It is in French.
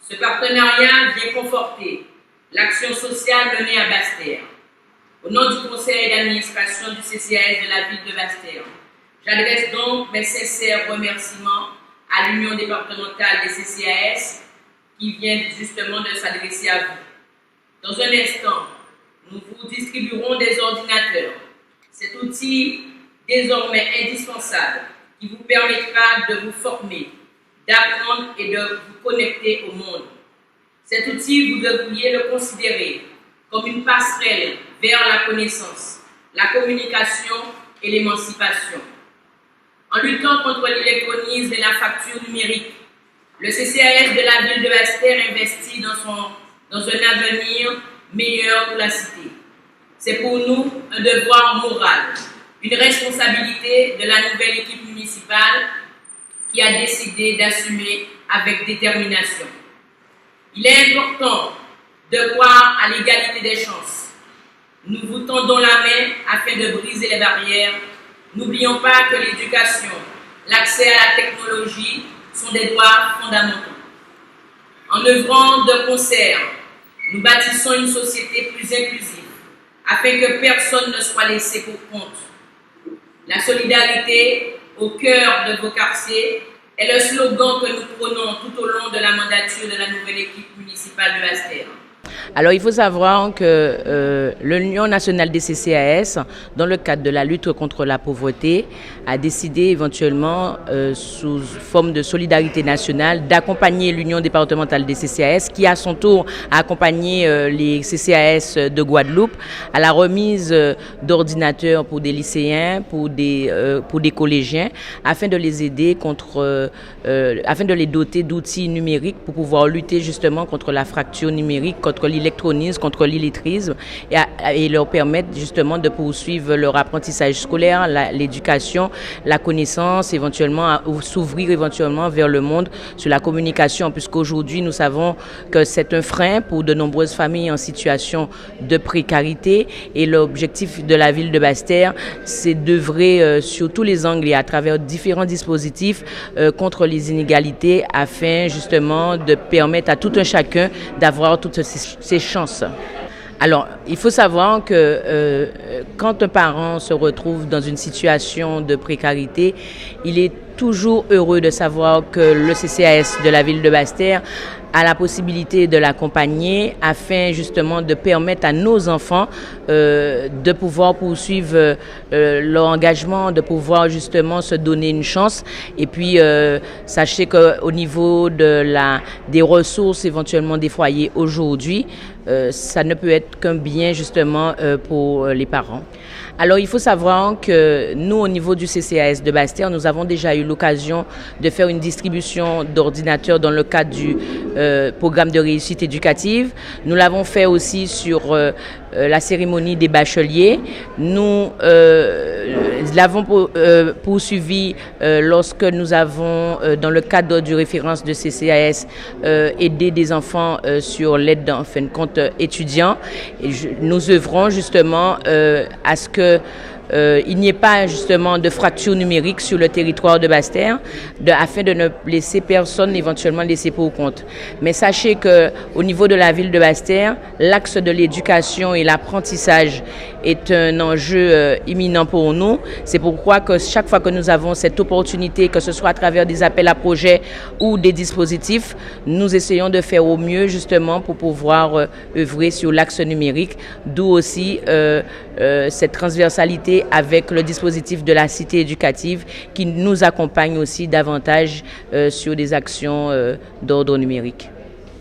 Ce partenariat vient conforter l'action sociale menée à Basse-Terre. Au nom du conseil d'administration du CCAS de la ville de Basse-Terre, j'adresse donc mes sincères remerciements à l'Union départementale des CCAS qui vient justement de s'adresser à vous. Dans un instant, nous vous distribuerons des ordinateurs. Cet outil désormais indispensable qui vous permettra de vous former, d'apprendre et de vous connecter au monde. Cet outil, vous devriez le considérer comme une passerelle vers la connaissance, la communication et l'émancipation. En luttant contre l'électronisme et la fracture numérique, le CCAS de la ville de Basse-Terre investit dans un avenir meilleur pour la cité. C'est pour nous un devoir moral, une responsabilité de la nouvelle équipe municipale qui a décidé d'assumer avec détermination. Il est important de croire à l'égalité des chances. Nous vous tendons la main afin de briser les barrières. N'oublions pas que l'éducation, l'accès à la technologie sont des droits fondamentaux. En œuvrant de concert, nous bâtissons une société plus inclusive afin que personne ne soit laissé pour compte. La solidarité au cœur de vos quartiers est le slogan que nous prenons tout au long de la mandature de la nouvelle équipe municipale de Basse-Terre. Alors, il faut savoir que l'Union nationale des CCAS, dans le cadre de la lutte contre la pauvreté, a décidé éventuellement, sous forme de solidarité nationale, d'accompagner l'Union départementale des CCAS, qui à son tour a accompagné les CCAS de Guadeloupe à la remise d'ordinateurs pour des lycéens, pour des collégiens, afin de les aider afin de les doter d'outils numériques pour pouvoir lutter justement contre la fracture numérique, contre l'électronisme, contre l'illettrisme et leur permettre justement de poursuivre leur apprentissage scolaire, l'éducation, la connaissance, éventuellement s'ouvrir éventuellement vers le monde sur la communication, puisqu'aujourd'hui nous savons que c'est un frein pour de nombreuses familles en situation de précarité et l'objectif de la ville de Basse-Terre, c'est d'œuvrer sur tous les angles et à travers différents dispositifs contre les inégalités afin justement de permettre à tout un chacun d'avoir toutes ces chances. Alors, il faut savoir que quand un parent se retrouve dans une situation de précarité, il est toujours heureux de savoir que le CCAS de la ville de Basse-Terre a la possibilité de l'accompagner afin justement de permettre à nos enfants de pouvoir poursuivre leur engagement, de pouvoir justement se donner une chance. Et puis, sachez qu'au niveau des ressources éventuellement des foyers aujourd'hui, ça ne peut être qu'un bien justement pour les parents. Alors, il faut savoir que nous, au niveau du CCAS de Basse-Terre, nous avons déjà eu l'occasion de faire une distribution d'ordinateurs dans le cadre du programme de réussite éducative. Nous l'avons fait aussi sur la cérémonie des bacheliers. Nous l'avons poursuivi lorsque nous avons, dans le cadre du référence de CCAS, aidé des enfants sur l'aide en fin de compte étudiants. Et nous œuvrons justement à ce que il n'y ait pas justement de fracture numérique sur le territoire de Basse-Terre afin de ne laisser personne éventuellement laisser pour compte. Mais sachez qu'au niveau de la ville de Basse-Terre, l'axe de l'éducation et l'apprentissage est un enjeu imminent pour nous. C'est pourquoi que chaque fois que nous avons cette opportunité, que ce soit à travers des appels à projets ou des dispositifs, nous essayons de faire au mieux justement pour pouvoir œuvrer sur l'axe numérique, d'où aussi cette transversalité avec le dispositif de la cité éducative qui nous accompagne aussi davantage sur des actions d'ordre numérique.